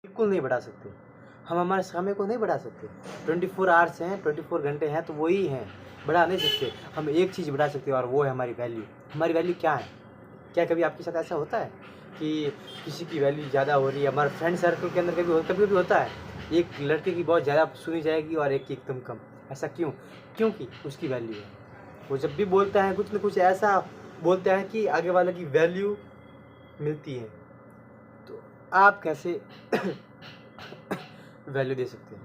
बिल्कुल नहीं बढ़ा सकते। हम हमारे समय को नहीं बढ़ा सकते। 24 आवर्स हैं, 24 घंटे हैं तो वही हैं, बढ़ा नहीं सकते। हम एक चीज़ बढ़ा सकते हैं और वो है हमारी वैल्यू। हमारी वैल्यू क्या है? क्या कभी आपके साथ ऐसा होता है कि किसी की वैल्यू ज़्यादा हो रही है? हमारे फ्रेंड सर्कल के अंदर कभी-कभी होता है, एक लड़के की बहुत ज़्यादा सुनी जाएगी और एक की एकदम कम। ऐसा क्यों? क्योंकि उसकी वैल्यू है। वो जब भी बोलता है कुछ न कुछ ऐसा बोलता है कि आगे वाले की वैल्यू मिलती है। तो आप कैसे वैल्यू दे सकते हैं?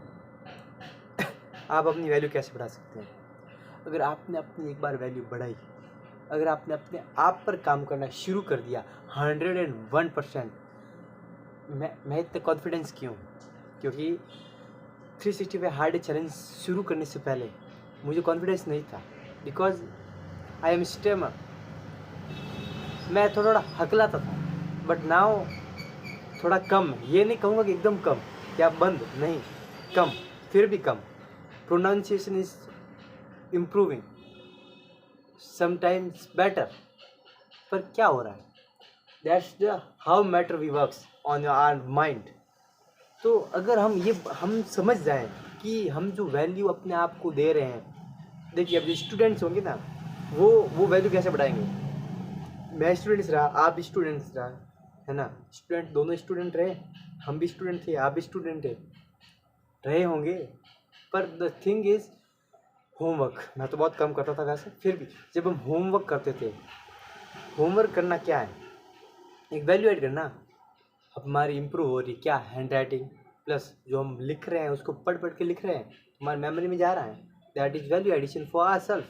आप अपनी वैल्यू कैसे बढ़ा सकते हैं? अगर आपने अपनी एक बार वैल्यू बढ़ाई, अगर आपने अपने आप पर काम करना शुरू कर दिया 101%, मैं इतना कॉन्फिडेंस क्यों? क्योंकि 365 हार्ड डे चैलेंज शुरू करने से पहले मुझे कॉन्फिडेंस नहीं था, बिकॉज आई एम स्टेमर। मैं थोड़ा हकलाता था, बट नाउ थोड़ा कम, ये नहीं कहूँगा कि एकदम कम या बंद, नहीं, कम, फिर भी कम। Pronunciation is improving, sometimes better. पर क्या हो रहा है? That's the how matter we works on your are mind. तो अगर हम समझ जाएं कि हम जो वैल्यू अपने आप को दे रहे हैं, देखिए अब जो स्टूडेंट्स होंगे ना, वो वैल्यू कैसे बढ़ाएंगे? मैं स्टूडेंट्स रहा, आप भी स्टूडेंट्स रहा, है ना? स्टूडेंट, दोनों स्टूडेंट रहे, हम भी स्टूडेंट थे, आप भी स्टूडेंट थे, रहे होंगे। पर द थिंग इज होमवर्क मैं तो बहुत कम करता था वैसे, फिर भी जब हम होमवर्क करते थे, होमवर्क करना क्या है? एक वैल्यू ऐड करना। हमारी इम्प्रूव हो रही क्या? हैंड राइटिंग प्लस जो हम लिख रहे हैं उसको पढ़ पढ़ के लिख रहे हैं, हमारी मेमोरी में जा रहा है। That is value addition for our self.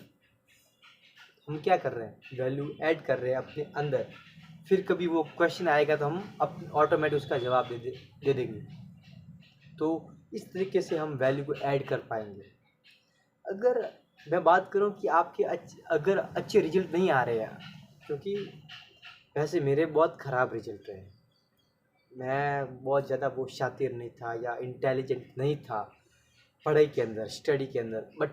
हम क्या कर रहे हैं? वैल्यू ऐड कर रहे हैं अपने अंदर। फिर कभी वो क्वेश्चन आएगा तो हम अपने ऑटोमेटिक उसका जवाब दे देंगे। तो इस तरीके से हम वैल्यू को ऐड कर पाएंगे। अगर मैं बात करूं कि आपके अगर अच्छे रिजल्ट नहीं आ रहे हैं, क्योंकि वैसे मेरे बहुत ख़राब रिजल्ट रहे, मैं बहुत ज़्यादा वो शातिर नहीं था या इंटेलिजेंट नहीं था पढ़ाई के अंदर, स्टडी के अंदर, बट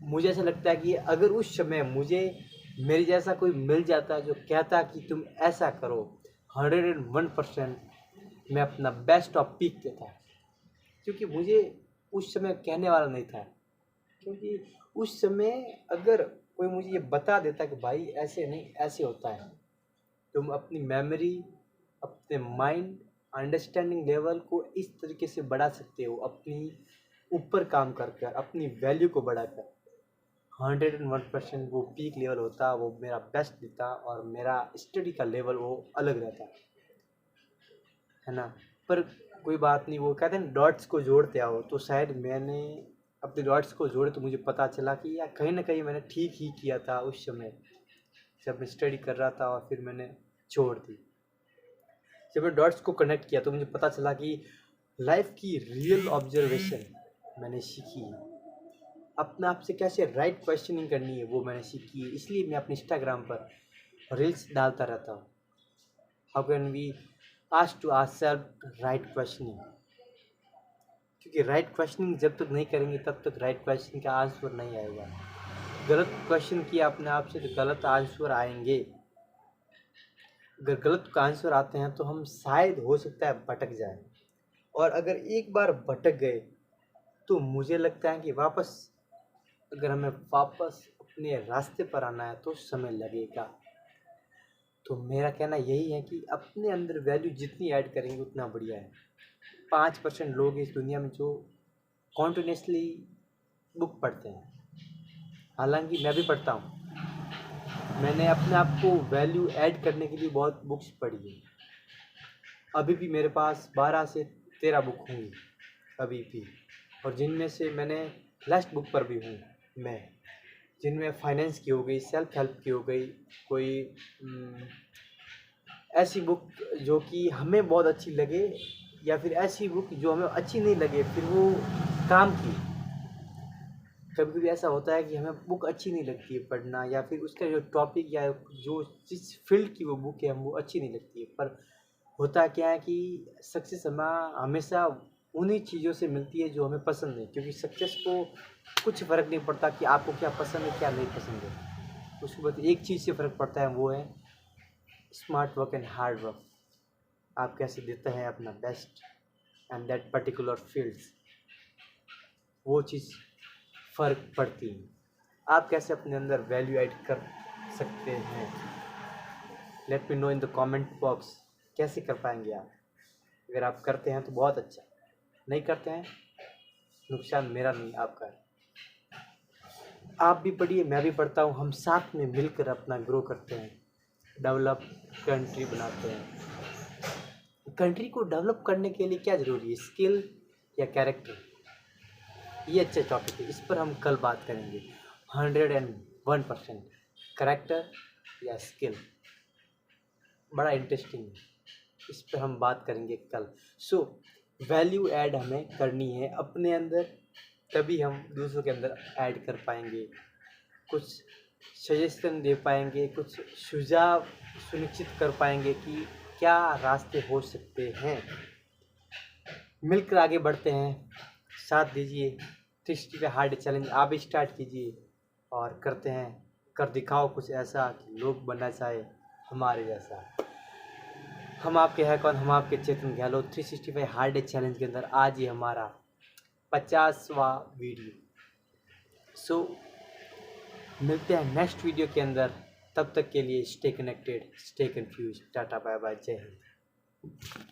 मुझे ऐसा लगता है कि अगर उस समय मुझे मेरे जैसा कोई मिल जाता जो कहता कि तुम ऐसा करो, 101% मैं अपना बेस्ट ऑफ पीक देता। क्योंकि मुझे उस समय कहने वाला नहीं था, क्योंकि उस समय अगर कोई मुझे ये बता देता कि भाई ऐसे नहीं, ऐसे होता है, तुम अपनी मेमोरी, अपने माइंड, अंडरस्टैंडिंग लेवल को इस तरीके से बढ़ा सकते हो, अपनी ऊपर काम कर कर अपनी वैल्यू को बढ़ाकर। 101% वो पीक लेवल होता, वो मेरा बेस्ट देता और मेरा स्टडी का लेवल वो अलग रहता, है ना? पर कोई बात नहीं, वो कहते हैं डॉट्स को जोड़ते आओ, तो शायद मैंने अपने डॉट्स को जोड़े तो मुझे पता चला कि यार कहीं ना कहीं मैंने ठीक ही किया था उस समय, जब मैं स्टडी कर रहा था और फिर मैंने छोड़ दी। जब मैं डॉट्स को कनेक्ट किया तो मुझे पता चला कि लाइफ की रियल ऑब्जर्वेशन मैंने सीखी है, अपने आप से कैसे राइट क्वेश्चनिंग करनी है वो मैंने सीखी है। इसलिए मैं अपने इंस्टाग्राम पर रील्स डालता रहता हूँ। How can we ask to ourselves right questioning? क्योंकि राइट क्वेश्चनिंग जब तक नहीं करेंगे तब तक राइट क्वेश्चन का आंसर नहीं आएगा। गलत क्वेश्चन किया अपने आप से तो गलत आंसर आएंगे। अगर गलत आंसर आते हैं तो हम शायद हो सकता है भटक जाए, और अगर एक बार भटक गए तो मुझे लगता है कि अगर हमें वापस अपने रास्ते पर आना है तो समय लगेगा। तो मेरा कहना यही है कि अपने अंदर वैल्यू जितनी ऐड करेंगे उतना बढ़िया है। 5% लोग इस दुनिया में जो कॉन्टिन्यूसली बुक पढ़ते हैं, हालांकि मैं भी पढ़ता हूँ, मैंने अपने आप को वैल्यू ऐड करने के लिए बहुत बुक्स पढ़ी है। अभी भी मेरे पास 12 से 13 बुक होंगी अभी भी, और जिनमें से मैंने लास्ट बुक पर भी हूँ मैं, जिनमें फाइनेंस की हो गई, सेल्फ हेल्प की हो गई, कोई ऐसी बुक जो कि हमें बहुत अच्छी लगे, या फिर ऐसी बुक जो हमें अच्छी नहीं लगे फिर वो काम की। कभी कभी ऐसा होता है कि हमें बुक अच्छी नहीं लगती है पढ़ना, या फिर उसका जो टॉपिक या जो जिस फील्ड की वो बुक है वो अच्छी नहीं लगती है। पर होता क्या है कि सक्सेस हमें हमेशा उन्हीं चीज़ों से मिलती है जो हमें पसंद है, क्योंकि सक्सेस को कुछ फ़र्क नहीं पड़ता कि आपको क्या पसंद है क्या नहीं पसंद है। उसके बाद एक चीज़ से फ़र्क पड़ता है, वो है smart work and hard work. आप कैसे देते हैं अपना best and that particular fields, वो चीज़ फ़र्क पड़ती है। आप कैसे अपने अंदर वैल्यू ऐड कर सकते हैं, let me know in the comment box. कैसे कर पाएंगे आप? अगर आप करते हैं तो बहुत अच्छा, नहीं करते हैं नुकसान मेरा नहीं आपका है। आप भी पढ़िए, मैं भी पढ़ता हूँ, हम साथ में मिलकर अपना ग्रो करते हैं, डेवलप कंट्री बनाते हैं। कंट्री को डेवलप करने के लिए क्या ज़रूरी है, स्किल या कैरेक्टर? ये अच्छा टॉपिक है, इस पर हम कल बात करेंगे। 101% कैरेक्टर या स्किल, बड़ा इंटरेस्टिंग है, इस पर हम बात करेंगे कल। सो वैल्यू ऐड हमें करनी है अपने अंदर, तभी हम दूसरों के अंदर ऐड कर पाएंगे, कुछ सजेशन दे पाएंगे, कुछ सुझाव सुनिश्चित कर पाएंगे कि क्या रास्ते हो सकते हैं। मिलकर आगे बढ़ते हैं, साथ दीजिए। 365 हार्ड चैलेंज आप भी स्टार्ट कीजिए और करते हैं, कर दिखाओ कुछ ऐसा कि लोग बनना चाहे हमारे जैसा। हम आपके हैं कौन, हम आपके चेतन गहलोत। 365 हार्ड चैलेंज के अंदर आज ही हमारा 50वां वीडियो। सो मिलते हैं नेक्स्ट वीडियो के अंदर, तब तक के लिए stay connected, stay confused, tata bye bye, Jai Hind.